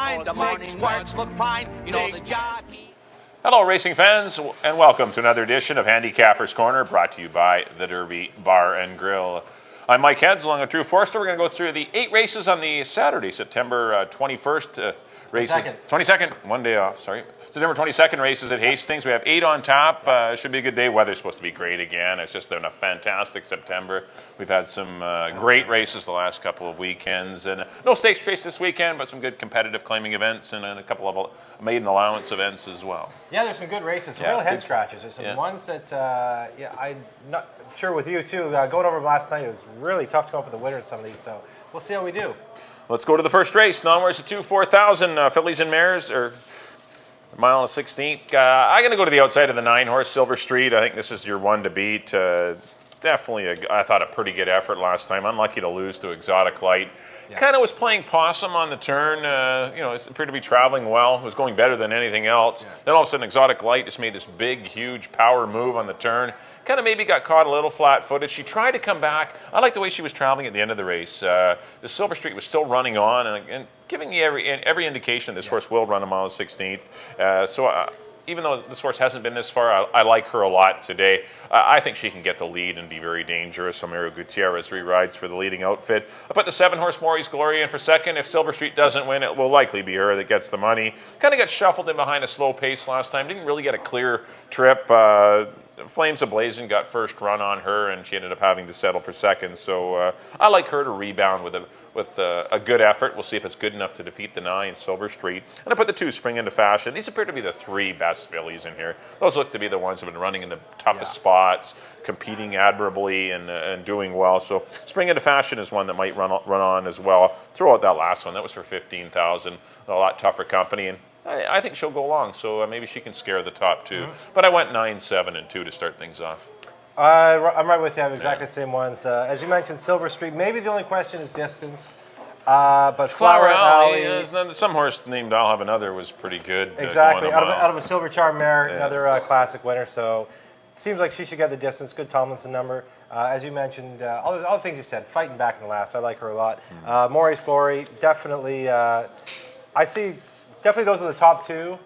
line. The big squirts look fine. You know the jockey. Hello, racing fans, and welcome to another edition of Handicappers Corner, brought to you by the Derby Bar and Grill. I'm Mike Heads, along with Drew Forster. We're going to go through the 8 races on the Saturday, September 21st. Races. 22nd, one day off, sorry. September 22nd races at Hastings. We have 8 on top. Should be a good day. Weather's supposed to be great again. It's just been a fantastic September. We've had some great races the last couple of weekends. And no stakes race this weekend, but some good competitive claiming events and a couple of maiden allowance events as well. Yeah, there's some good races, some real head scratchers. There's some ones that, I'm not sure with you too. Going over them last night, it was really tough to come up with a winner in some of these. So we'll see how we do. Let's go to the first race. Non-worse at 4,000 fillies and mares, or mile and 16th. I'm going to go to the outside of the 9-horse, Silver Street. I think this is your one to beat. Definitely, I thought, a pretty good effort last time. Unlucky to lose to Exotic Light. Yeah. Kind of was playing possum on the turn. It appeared to be traveling well. It was going better than anything else. Yeah. Then all of a sudden, Exotic Light just made this big, huge power move on the turn. Kind of maybe got caught a little flat-footed. She tried to come back. I like the way she was traveling at the end of the race. The Silver Street was still running on and giving you every indication this horse will run a mile and 16th. Even though this horse hasn't been this far, I like her a lot today. I think she can get the lead and be very dangerous. Omario Gutierrez re-rides for the leading outfit. I put the 7-horse Maury's Glory in for second. If Silver Street doesn't win, it will likely be her that gets the money. Kind of got shuffled in behind a slow pace last time. Didn't really get a clear trip. Flames Ablazing got first run on her, and she ended up having to settle for second. So I like her to rebound with a good effort. We'll see if it's good enough to defeat the 9, Silver Street. And I put the 2, Spring Into Fashion. These appear to be the 3 best fillies in here. Those look to be the ones that have been running in the toughest spots, competing admirably and doing well. So Spring Into Fashion is one that might run on as well. Throw out that last one. That was for 15,000. A lot tougher company. And I think she'll go long, so maybe she can scare the top 2. Mm-hmm. But I went 9, 7, and 2 to start things off. I'm right with you. I have exactly the same ones. As you mentioned, Silver Street. Maybe the only question is distance. But Flower Alley. Some horse named I'll Have Another was pretty good. Exactly. Out of a Silver Charm mare, another classic winner. So it seems like she should get the distance. Good Tomlinson number. As you mentioned, all the things you said, fighting back in the last. I like her a lot. Mm-hmm. Maury's Glory, definitely. I see definitely those are the top 2.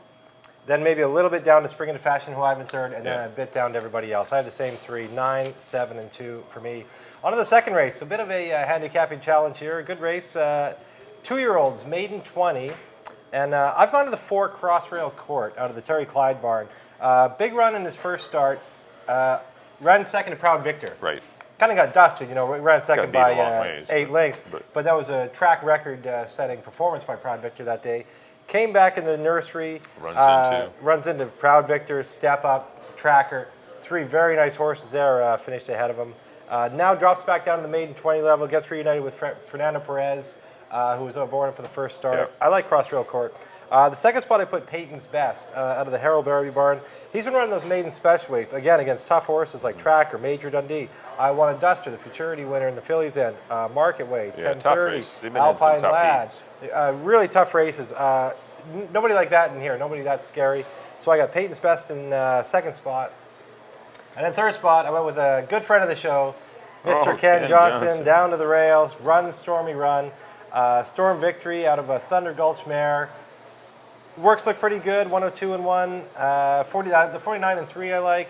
Then maybe a little bit down to Spring Into Fashion, who I have in third, and then a bit down to everybody else. I have the same 3, 9, 7, and 2 for me. On to the second race. A bit of a handicapping challenge here. A good race. 2-year-olds, maiden 20. And I've gone to the 4 Crossrail Court out of the Terry Clyde barn. Big run in his first start. Ran second to Proud Victor. Right. Kind of got dusted, ran second by 8 lengths. But that was a track record setting performance by Proud Victor that day. Came back in the nursery, runs into Proud Victor, Step Up, Tracker. 3 very nice horses there, finished ahead of him. Now drops back down to the maiden 20 level, gets reunited with Fernando Perez, who was aboard for the first start. Yep. I like Crossrail Court. The second spot I put Peyton's Best out of the Harold Barrowby barn. He's been running those maiden special weights, again, against tough horses like Tracker, Major Dundee. I won a Duster, the Futurity winner in the fillies end, Market Weight, 1030, Alpine Lad. Really tough races. Nobody like that in here, nobody that scary. So I got Peyton's Best in second spot. And then third spot, I went with a good friend of the show, Mr. Ken Johnson, down to the rails, Run Stormy Run. Storm Victory out of a Thunder Gulch mare. Works look pretty good, 102 and 1. The 49 and 3 I like.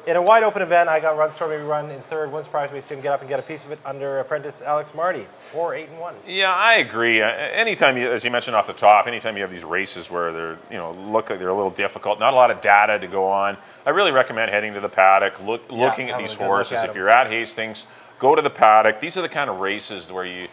In a wide open event, I got Run Stormy Run in third. Wouldn't surprise me to see him get up and get a piece of it under apprentice Alex Marty. 4, 8, and 1. Yeah, I agree. Anytime, as you mentioned off the top, anytime you have these races where they're, look like they're a little difficult, not a lot of data to go on, I really recommend heading to the paddock, looking at these horses. If you're at Hastings, go to the paddock. These are the kind of races where you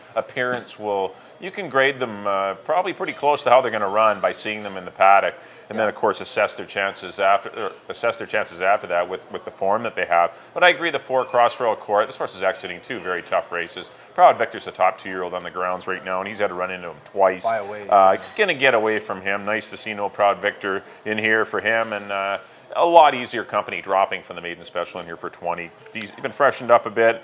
can grade them probably pretty close to how they're going to run by seeing them in the paddock, and then of course assess their chances after that with the form that they have. But I agree, the 4 Crossrail Court. This horse is exiting 2 very tough races. Proud Victor's a top 2-year-old on the grounds right now, and he's had to run into him twice. Gonna get away from him. Nice to see no Proud Victor in here for him, and a lot easier company dropping from the maiden special in here for 20. He's been freshened up a bit.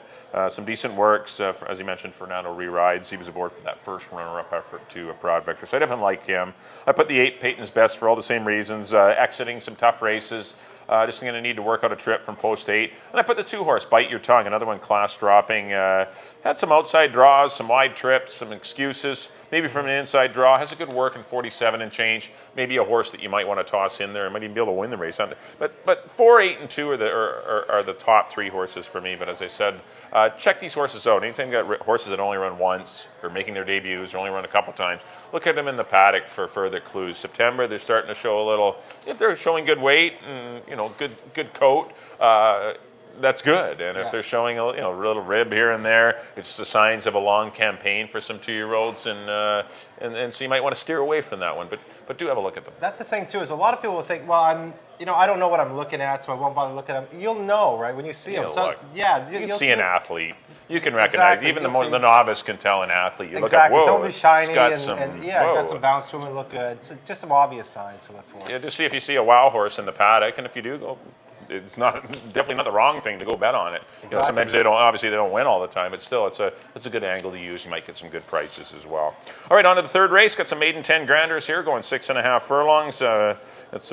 Some decent works, as you mentioned, Fernando re-rides. He was aboard for that first runner-up effort to Proud Victor, so I definitely like him. I put the 8 Peyton's Best for all the same reasons, exiting some tough races. Just going to need to work out a trip from post 8. And I put the 2-horse, Bite Your Tongue, another one class dropping. Had some outside draws, some wide trips, some excuses, maybe from an inside draw. Has a good work in 47 and change. Maybe a horse that you might want to toss in there. Might even be able to win the race. But 4, 8, and 2 are the top 3 horses for me. But as I said, check these horses out. Anytime you got horses that only run once or making their debuts or only run a couple times, look at them in the paddock for further clues. September, they're starting to show a little. If they're showing good weight and good coat, that's good. And if they're showing a little rib here and there, it's the signs of a long campaign for some 2-year-olds, and so you might want to steer away from that one. But do have a look at them. That's the thing too, is a lot of people will think, well, I don't know what I'm looking at, so I won't bother looking at them. You'll know, right, when you see them. So, you see an athlete. You can recognize, even the novice can tell an athlete. You look at, It's whoa, only shiny got and some got some bounce to him and look good. It's just some obvious signs to look for. Yeah, just see if you see a wow horse in the paddock, and if you do, it's definitely not the wrong thing to go bet on it. Sometimes they don't win all the time, but still it's a good angle to use. You might get some good prices as well. All right, on to the third race. Got some maiden 10 granders here, going 6.5 furlongs. That's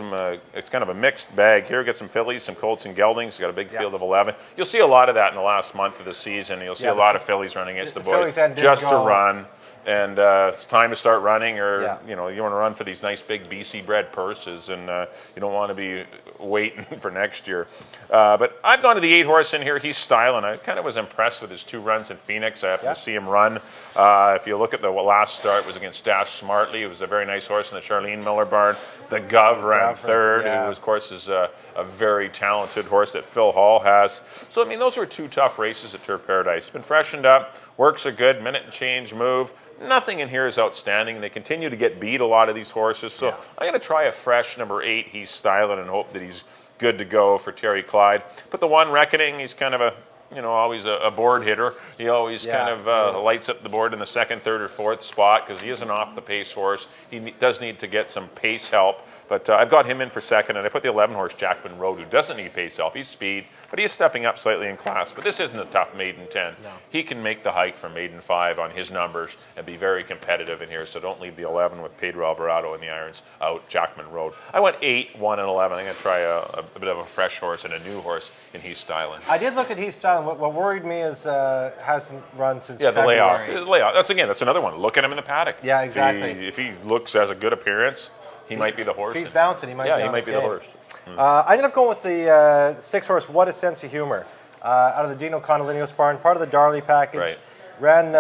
it's kind of a mixed bag here. Got some fillies, some colts and geldings. Got a big field of 11. You'll see a lot of that in the last month of the season. You'll see a lot of fillies running against the boys just to run. And it's time to start running, or you want to run for these nice big BC bred purses, and you don't want to be waiting for next year. But I've gone to the 8-horse in here. He's styling. I kind of was impressed with his 2 runs in Phoenix. I happened to see him run. If you look at the last start, it was against Dash Smartly. It was a very nice horse in the Charlene Miller barn. The Gov ran third, who of course is a very talented horse that Phil Hall has. So, those were 2 tough races at Turf Paradise. It's been freshened up. Works a good minute and change move. Nothing in here is outstanding. They continue to get beat, a lot of these horses. So I'm going to try a fresh number 8. He's styling, and hope that he's good to go for Terry Clyde. But the 1 Reckoning, he's kind of always a board hitter. He always kind of lights up the board in the 2nd, 3rd, or 4th spot because he is an off-the-pace horse. He does need to get some pace help. But I've got him in for 2nd, and I put the 11-horse Jackman Road, who doesn't need pace help. He's speed, but he is stepping up slightly in class. But this isn't a tough maiden 10. No. He can make the hike from maiden 5 on his numbers and be very competitive in here. So don't leave the 11 with Pedro Alvarado in the irons out, Jackman Road. I went 8, 1, and 11. I'm going to try a bit of a fresh horse and a new horse in He's Styling. I did look at He's Styling. What worried me is hasn't run since February. The layoff. That's another one. Look at him in the paddock. Yeah, exactly. If he looks as a good appearance, he might be the horse. If he's bouncing, he might be the horse. I ended up going with the 6-horse What a Sense of Humor out of the Dino Condolinio's barn, part of the Darley package. Right. Ran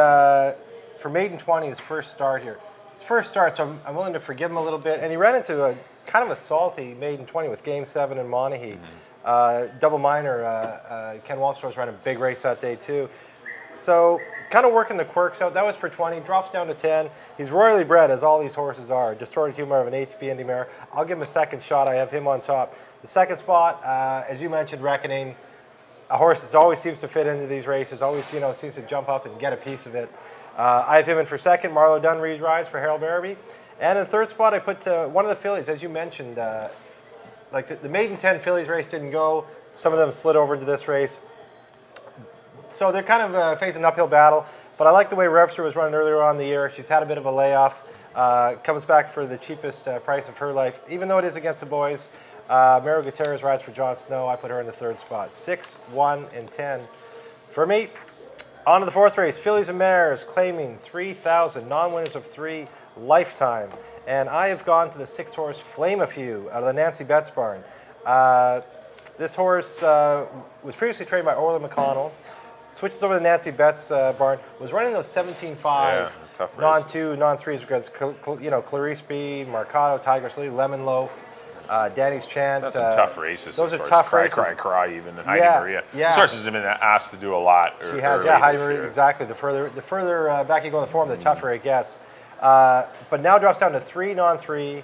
for maiden 20, his first start here. His first start, so I'm willing to forgive him a little bit. And he ran into a kind of a salty maiden 20 with Game 7 and Monaghy. Double minor, Ken Walstor's ran a big race that day too. So kind of working the quirks out. That was for 20, drops down to 10. He's royally bred, as all these horses are. Distorted humor of an 8-speed Indy mare. I'll give him a 2nd shot. I have him on top. The 2nd spot, as you mentioned, Reckoning, a horse that always seems to fit into these races, always seems to jump up and get a piece of it. I have him in for 2nd. Marlo Dunn rides for Harold Barabee. And in the 3rd spot, I put one of the fillies, as you mentioned, like the maiden 10 fillies race didn't go. Some of them slid over into this race. So they're kind of facing an uphill battle. But I like the way Revster was running earlier on in the year. She's had a bit of a layoff. Comes back for the cheapest price of her life, even though it is against the boys. Mero Gutierrez rides for Jon Snow. I put her in the 3rd spot. 6, 1, and 10. For me, on to the 4th race. Fillies and Mares claiming 3,000. Non-winners of 3 lifetime. And I have gone to the 6-horse Flame a Few out of the Nancy Betts barn. This horse was previously trained by Orla McConnell. Switches over to Nancy Betts' barn. Was running those 17.5 non-2, non-3s against Clarice B, Marcado, Tiger Sleeve, Lemon Loaf, Danny's Chant. That's some tough races. Those are tough races. Cry, even. And Heidi Maria. This horse has been asked to do a lot. She has, Heidi Maria, exactly. The further back you go in the form, the tougher it gets. But now drops down to 3 non-3.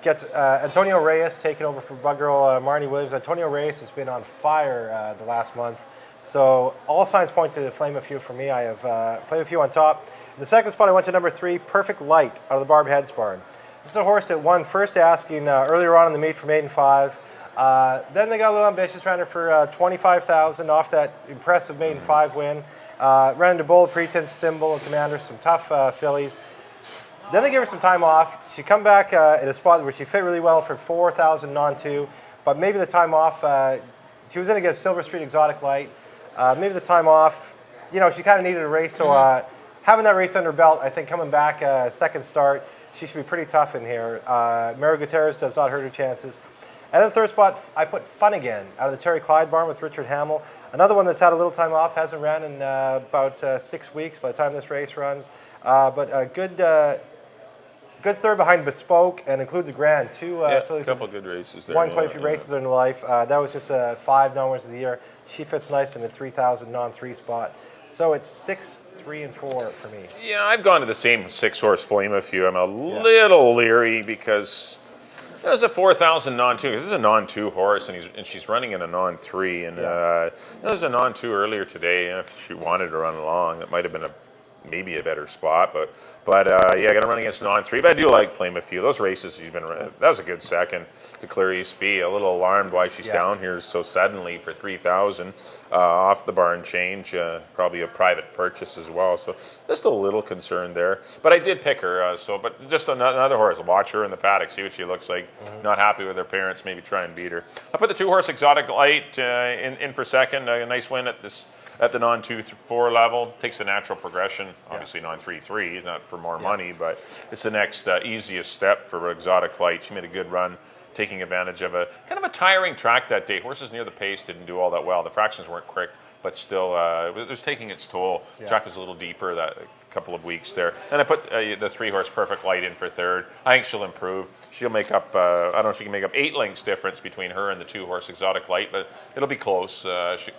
Gets Antonio Reyes taking over for bug girl Marnie Williams. Antonio Reyes has been on fire the last month. So all signs point to Flame a Few for me. I have Flame a Few on top. In the 2nd spot, I went to number 3, Perfect Light, out of the Barb Heads barn. This is a horse that won first asking earlier on in the meet for maiden 5. Then they got a little ambitious, ran her for 25,000 off that impressive maiden 5 win. Ran into Bold Pretense, Thimble, and Commander, some tough fillies. Then they gave her some time off. She come back in a spot where she fit really well for 4,000 non-2. but maybe the time off. She was in against Silver Street Exotic Light. Maybe the time off. You know, she kind of needed a race, so having that race under her belt, I think coming back second start, she should be pretty tough in here. Mary Gutierrez does not hurt her chances. And in the third spot, I put Fun Again out of the Terry Clyde barn with Richard Hamill. Another one that's had a little time off, hasn't ran in about 6 weeks by the time this race runs. But a good third behind Bespoke and Include the Grand. A couple good races there. Won quite a few races in her life. That was just 5 non-winners of the year. She fits nice in the 3,000 non-3 spot. So it's 6, 3, and 4 for me. Yeah, I've gone to the same 6-horse Flame a few. I'm a little leery because there's a 4,000 non-2. This is a non-2 horse, and she's running in a non-3. And there's a non-2 earlier today. And if she wanted to run along, it might have been maybe a better spot, but yeah, going to run against non-3. But I do like Flame a few. Those races she's been running. That was a good second to Clear East B. A little alarmed why she's down here so suddenly for 3,000 off the barn change. Probably a private purchase as well. So just a little concerned there. But I did pick her. But just another horse. Watch her in the paddock, see what she looks like. Not happy with her parents. Maybe try and beat her. I put the 2-horse Exotic Light in for second. A nice win at the non-2-4 level. Takes the natural progression. Obviously non-3-3, not for more money, but it's the next easiest step for Exotic Light. She made a good run, taking advantage of a kind of a tiring track that day. Horses near the pace didn't do all that well. The fractions weren't quick, but still it was taking its toll. The track was a little deeper that couple of weeks there. And I put the 3-horse Perfect Light in for third. I think she'll improve. She'll make up, I don't know if she can make up 8 lengths difference between her and the 2-horse Exotic Light, but it'll be close.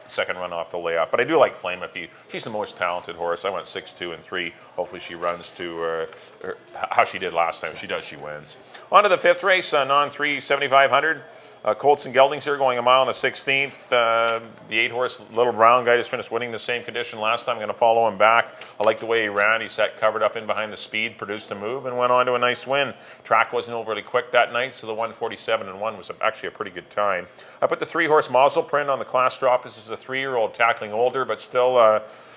Second run off the layup. But I do like Flame a few. She's the most talented horse. I went 6, 2, and 3. Hopefully she runs to how she did last time. If she does, she wins. On to the 5th race, non-3, 7,500. Colts and Geldings here going a mile and a 16th. The 8-horse Little Brown guy just finished winning the same condition last time. I'm going to follow him back. I like the way he ran. He sat covered up in behind the speed, produced a move, and went on to a nice win. Track wasn't overly quick that night, so the 1:47.1 was actually a pretty good time. I put the 3-horse Mazel Print on the class drop. This is a 3-year-old tackling older, but still,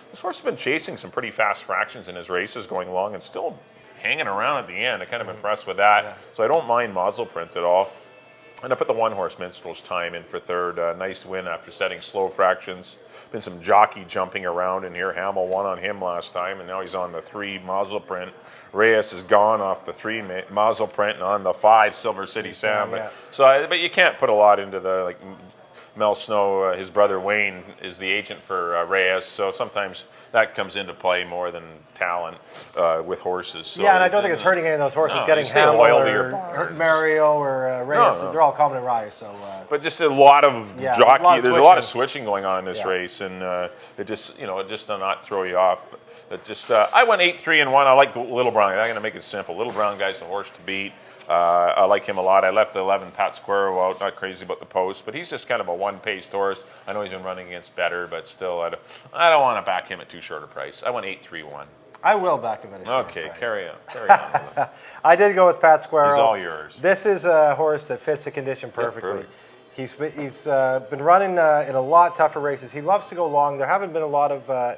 this horse has been chasing some pretty fast fractions in his races going along and still hanging around at the end. I'm kind of impressed with that. So I don't mind Mazel Print at all. And I put the 1-horse Minstrel's Time in for third. Nice win after setting slow fractions. Been some jockey jumping around in here. Hamill won on him last time, and now he's on the 3 Mazel Print. Reyes is gone off the 3 Mazel Print and on the 5 Silver City Sam. But you can't put a lot into the Mel Snow, his brother Wayne, is the agent for Reyes, so sometimes that comes into play more than talent with horses. So and I don't think it's hurting any of those horses getting Hamill or Mario or Reyes. They're all common riders. So, but just a lot of jockey. There's a lot of switching going on in this race, and it just does not throw you off. But I went 8, 3, and 1. I like the Little Brown. I'm going to make it simple. Little Brown guy's the horse to beat. I like him a lot. I left the 11 Pat Squirrel out. Not crazy about the post, but he's just kind of a one-paced horse. I know he's been running against better, but still, I don't want to back him at too short a price. I went 8, 3, 1. I will back him at a short price. Okay, carry on. I did go with Pat Squirrel. He's all yours. This is a horse that fits the condition perfectly. He's been running in a lot tougher races. He loves to go long. There haven't been a lot of.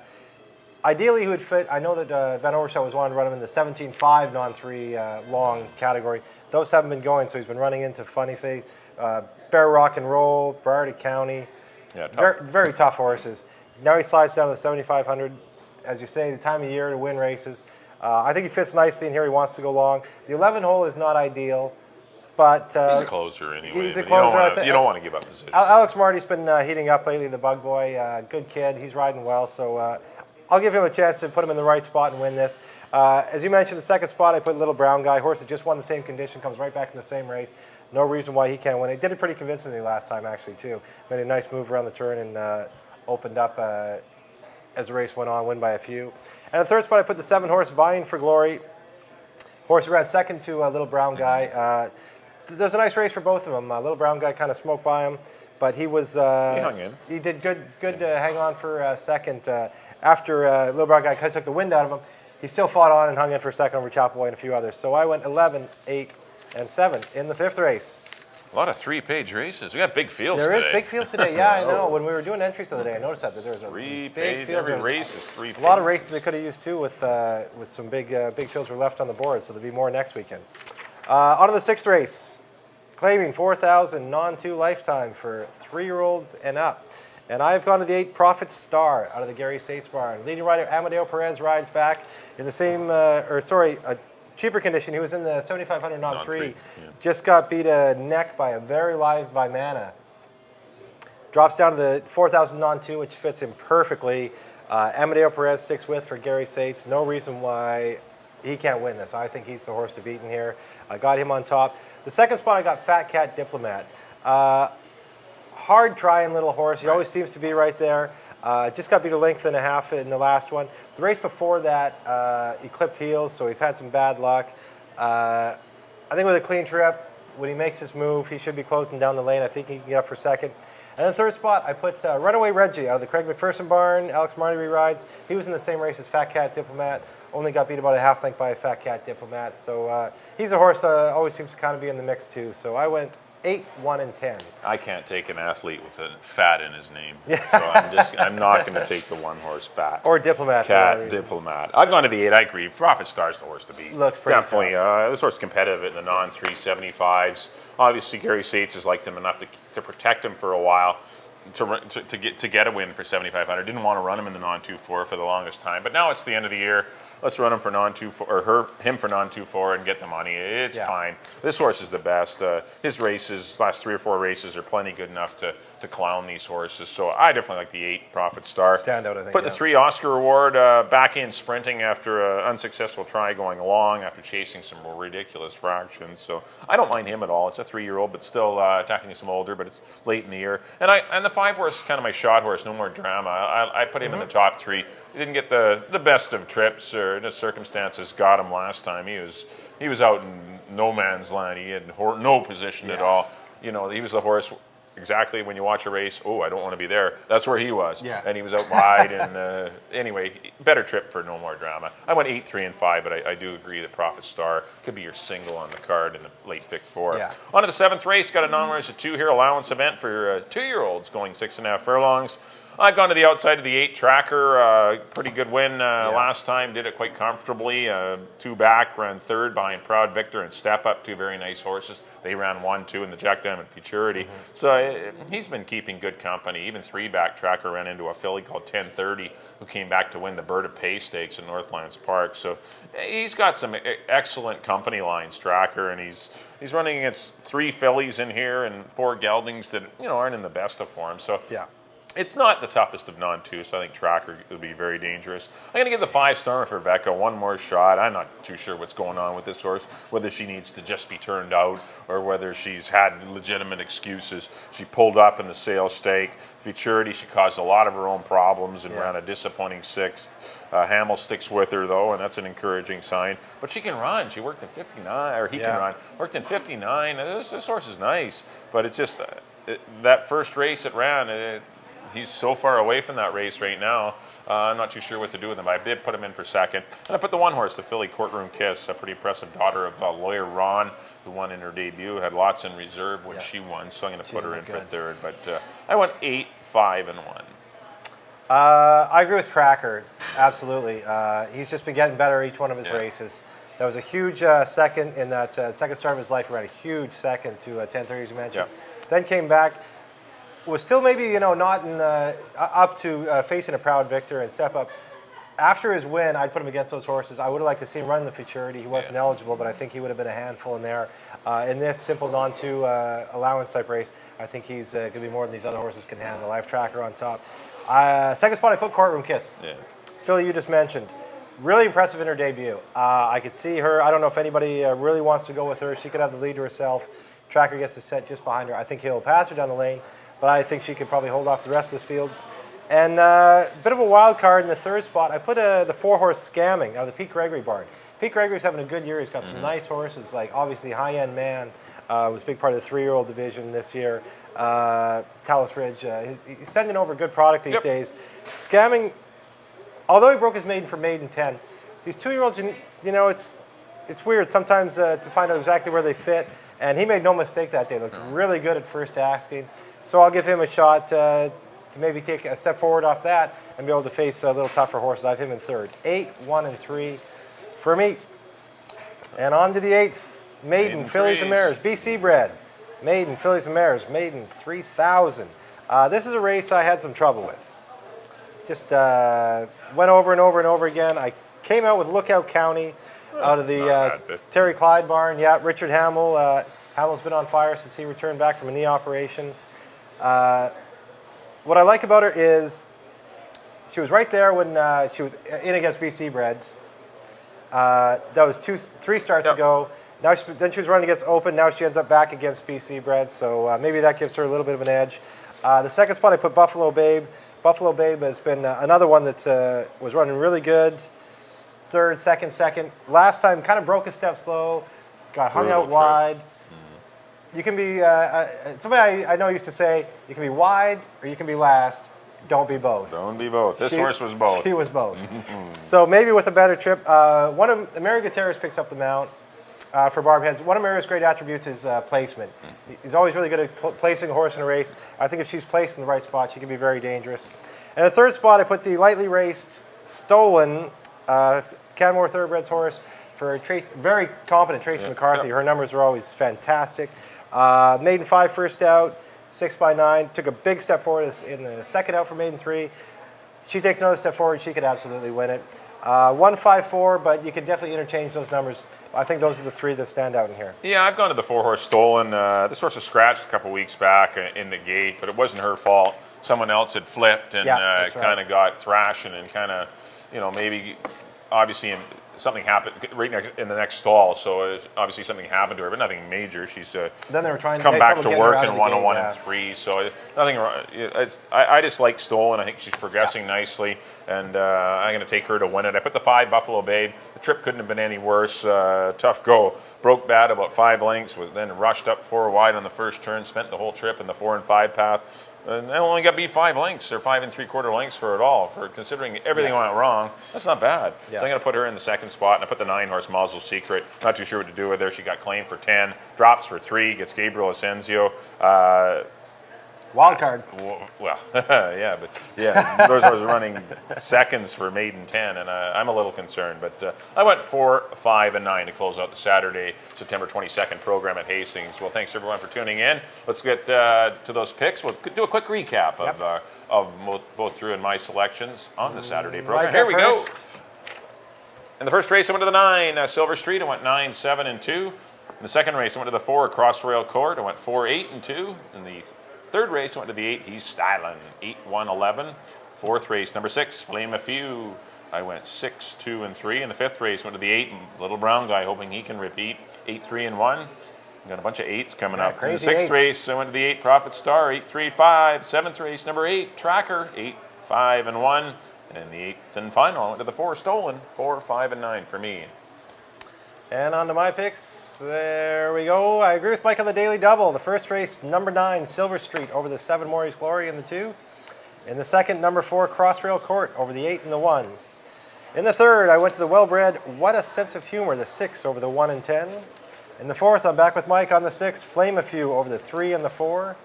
Ideally, he would fit. I know that Van Overshout was wanting to run him in the 17.5 non-3 long category. Those haven't been going, so he's been running into Funny Face, Bear Rock and Roll, Brevard County. Very tough horses. Now he slides down to the 7,500. As you say, the time of year to win races. I think he fits nicely in here. He wants to go long. The 11 hole is not ideal, but he's a closer anyway. He's a closer. You don't want to give up position. Alex Marty's been heating up lately. The Bug Boy, good kid. He's riding well, so I'll give him a chance to put him in the right spot and win this. As you mentioned, the second spot, I put Little Brown Guy. Horse that just won the same condition, comes right back in the same race. No reason why he can't win. He did it pretty convincingly last time, actually, too. Made a nice move around the turn and opened up as the race went on, win by a few. And the third spot, I put the 7-horse Vying for Glory. Horse ran second to Little Brown Guy. There's a nice race for both of them. Little Brown Guy kind of smoked by him, but he was... he hung in. He did good to hang on for second. After Little Brown Guy kind of took the wind out of him, he still fought on and hung in for second over Chapel Boy and a few others. So I went 11, 8, and 7 in the 5th race. A lot of 3-page races. We got big fields today. There is big fields today. Yeah, I know. When we were doing entries the other day, I noticed that there was a 3-page. Every race is 3 pages. A lot of races they could have used too with some big fields were left on the board. So there'll be more next weekend. On to the 6th race. claiming 4,000 non-2 lifetime for 3-year-olds and up. And I've gone to the 8 Prophet Star out of the Gary Sates barn. Leading rider Amadeo Perez rides back in the same, a cheaper condition. He was in the 7,500 non-3. Yeah. Just got beat a neck by a very live Vimana. Drops down to the 4,000 non-2, which fits him perfectly. Amadeo Perez sticks with for Gary Sates. No reason why he can't win this. I think he's the horse to beat in here. I got him on top. The second spot, I got Fat Cat Diplomat. Hard trying little horse. He always seems to be right there. Just got beat a length and a half in the last one. The race before that, he clipped heels, so he's had some bad luck. I think with a clean trip, when he makes his move, he should be closing down the lane. I think he can get up for second. And the third spot, I put Runaway Reggie out of the Craig McPherson barn. Alex Marty rides. He was in the same race as Fat Cat Diplomat. Only got beat about a half length by a Fat Cat Diplomat. So he's a horse always seems to kind of be in the mix too. So I went 8, 1, and 10. I can't take an athlete with a fat in his name. So I'm not going to take the one horse Fat. Or Diplomat. Cat Diplomat. I've gone to the 8. I agree. Prophet Star's the horse to beat. Looks pretty definitely. This horse is competitive in the non-375s. Obviously, Gary Sates has liked him enough to protect him for a while. To get a win for 7,500. Didn't want to run him in the non-2-4 for the longest time, but now it's the end of the year. Let's run him for non-2-4 or him for non-2-4 and get the money. It's time. This horse is the best. His races, last 3 or 4 races, are plenty good enough to clown these horses. So I definitely like the 8 Prophet Star. Standout, I think. Put the 3 Oscar Award back in sprinting after an unsuccessful try going long after chasing some ridiculous fractions. So I don't mind him at all. It's a 3-year-old, but still attacking some older. But it's late in the year. And the 5 horse is kind of my shot horse. No More Drama. I put him in the top 3. He didn't get the best of trips or the circumstances got him last time. He was out in no man's land. He had no position at all. You know, he was the horse. Exactly when you watch a race, I don't want to be there. That's where he was. Yeah. And he was out wide. And anyway, better trip for No More Drama. I went 8, 3, and 5, but I do agree that Prophet Star could be your single on the card in the late Vic 4. Yeah. On to the 7th race. Got a non-race a 2 here allowance event for 2-year-olds going 6.5 furlongs. I've gone to the outside of the 8 Tracker. Pretty good win last time. Did it quite comfortably. 2 back, ran 3rd behind Proud Victor and Step Up. 2 very nice horses. They ran 1, 2 in the Jack Diamond Futurity. So he's been keeping good company. Even 3 back Tracker ran into a filly called 1030 who came back to win the Bird of Pay Stakes in Northlands Park. So he's got some excellent company lines, Tracker, and he's running against 3 fillies in here and 4 geldings that aren't in the best of form. So it's not the toughest of non-2, so I think Tracker will be very dangerous. I'm going to give the 5 Stormer for Rebecca one more shot. I'm not too sure what's going on with this horse, whether she needs to just be turned out or whether she's had legitimate excuses. She pulled up in the sales stake. Futurity, she caused a lot of her own problems and ran a disappointing 6th. Hamill sticks with her, though, and that's an encouraging sign. But she can run. She worked in 59, or he can run. Worked in 59. This horse is nice, but it's just that first race it ran, he's so far away from that race right now. I'm not too sure what to do with him. I did put him in for 2nd. And I put the 1 horse, the filly Courtroom Kiss, a pretty impressive daughter of Lawyer Ron, who won in her debut, had lots in reserve when she won, so I'm going to put her in for 3rd. But I went 8, 5, and 1. I agree with Tracker, absolutely. He's just been getting better each one of his races. That was a huge second in that second start of his life. He ran a huge second to 1030, as you mentioned. Then came back. Was still maybe not in up to facing a Proud Victor and Step Up. After his win, I'd put him against those horses. I would have liked to see him run the Futurity. He wasn't eligible, but I think he would have been a handful in there. In this simple non-2 allowance type race, I think he's going to be more than these other horses can handle. Live Tracker on top. Second spot, I put Courtroom Kiss. Philly, you just mentioned. Really impressive in her debut. I could see her. I don't know if anybody really wants to go with her. She could have the lead to herself. Tracker gets to set just behind her. I think he'll pass her down the lane, but I think she could probably hold off the rest of this field. And a bit of a wild card in the 3rd spot. I put the 4 horse Scamming out of the Pete Gregory barn. Pete Gregory's having a good year. He's got some nice horses, like obviously High End Man was a big part of the 3-year-old division this year. Talus Ridge. He's sending over good product these days. Scamming, although he broke his maiden for maiden 10, these 2-year-olds, it's weird sometimes to find out exactly where they fit. And he made no mistake that day. Looked really good at first asking. So I'll give him a shot to maybe take a step forward off that and be able to face a little tougher horses. I have him in 3rd. 8, 1, and 3 for me. And on to the 8th. Maiden, fillies and mares. BC bred. Maiden, Fillies and Mares, Maiden 3,000. This is a race I had some trouble with. Just went over and over and over again. I came out with Lookout County out of the Terry Clyde barn. Yeah, Richard Hamill. Hamill's been on fire since he returned back from a knee operation. What I like about her is she was right there when she was in against BC Breds. That was 3 starts ago. Now then she was running against Open. Now she ends up back against BC Breds. So maybe that gives her a little bit of an edge. The second spot I put Buffalo Babe. Buffalo Babe has been another one that was running really good. Third, second. Last time kind of broke a step slow. Got hung out wide. You can be, somebody I know used to say, you can be wide or you can be last. Don't be both. Don't be both. This horse was both. She was both. So maybe with a better trip. One of Mary Gutierrez picks up the mount for Barb Heads. One of Mary's great attributes is placement. He's always really good at placing a horse in a race. I think if she's placed in the right spot, she can be very dangerous. And the third spot, I put the lightly raced Stolen Canmore Thoroughbreds horse for Tracy, very competent Tracy McCarthy. Her numbers are always fantastic. Maiden 5 first out, 6x9. Took a big step forward in the second out for Maiden 3. She takes another step forward. She could absolutely win it. 1-5-4, but you can definitely interchange those numbers. I think those are the 3 that stand out in here. Yeah, I've gone to the 4-horse Stolen. This horse was scratched a couple weeks back in the gate, but it wasn't her fault. Someone else had flipped and kind of got thrashing and kind of, maybe obviously something happened right in the next stall. So obviously something happened to her, but nothing major. She's then they were trying to come back to work in 101 and 3. So nothing wrong. I just like Stolen. I think she's progressing nicely, and I'm going to take her to win it. I put the 5 Buffalo Babe. The trip couldn't have been any worse. Tough go. Broke bad about 5 lengths. Was then rushed up 4 wide on the first turn. Spent the whole trip in the 4 and 5 path. And I only got beat 5 lengths or 5 3/4 lengths for it all. For considering everything went wrong, that's not bad. So I'm going to put her in the second spot, and I put the 9-horse Mazel Secret. Not too sure what to do with her. She got claimed for 10, drops for 3, gets Gabriel Asensio. Wild card. Well, those are running seconds for Maiden 10, and I'm a little concerned. But I went 4, 5, and 9 to close out the Saturday, September 22nd program at Hastings. Well, thanks everyone for tuning in. Let's get to those picks. We'll do a quick recap of both Drew and my selections on the Saturday program. Here we go. In the first race, I went to the 9, Silver Street. I went 9, 7, and 2. In the second race, I went to the 4, Cross Royal Court. I went 4, 8, and 2. In the third race, I went to the 8, He's Styling, 8, 1, 11. Fourth race, number 6, Flame a Few. I went 6, 2, and 3. In the fifth race, went to the 8, Little Brown Guy, hoping he can repeat, 8, 3, and 1. Got a bunch of 8s coming up. In the sixth race, I went to the 8, Prophet Star, 8, 3, 5. Seventh race, number 8, Tracker, 8, 5, and 1. And in the 8th and final, I went to the 4, Stolen, 4, 5, and 9 for me. And on to my picks. There we go. I agree with Mike on the Daily Double. The first race, number 9, Silver Street over the 7, Maury's Glory in the 2. In the second, number 4, Crossrail Court over the 8 and the 1. In the third, I went to the well-bred What a Sense of Humor, the 6 over the 1 and 10. In the fourth, I'm back with Mike on the 6, Flame a Few over the 3 and the 4.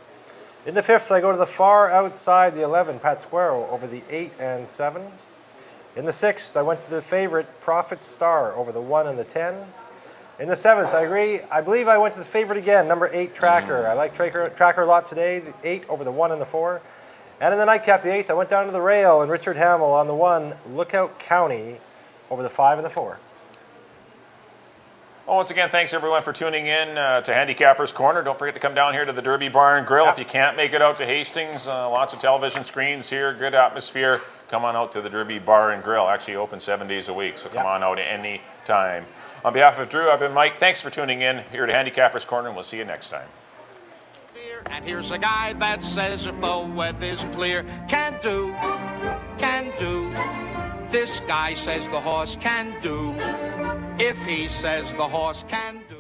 In the fifth, I go to the far outside, the 11, Patsquero over the 8 and 7. In the sixth, I went to the favorite, Prophet Star over the 1 and the 10. In the seventh, I believe I went to the favorite again, number 8, Tracker. I like Tracker a lot today, the 8 over the 1 and the 4. And in the nightcap, the 8th, I went down to the rail, and Richard Hamill on the 1, Lookout County over the 5 and the 4. Well, once again, thanks everyone for tuning in to Handicappers Corner. Don't forget to come down here to the Derby Bar and Grill. If you can't make it out to Hastings, lots of television screens here, good atmosphere. Come on out to the Derby Bar and Grill. Actually open 7 days a week, so come on out any time. On behalf of Drew, I've been Mike. Thanks for tuning in here to Handicappers Corner, and we'll see you next time. And here's a guy that says if the weather's clear, can do. This guy says the horse can do. If he says the horse can do.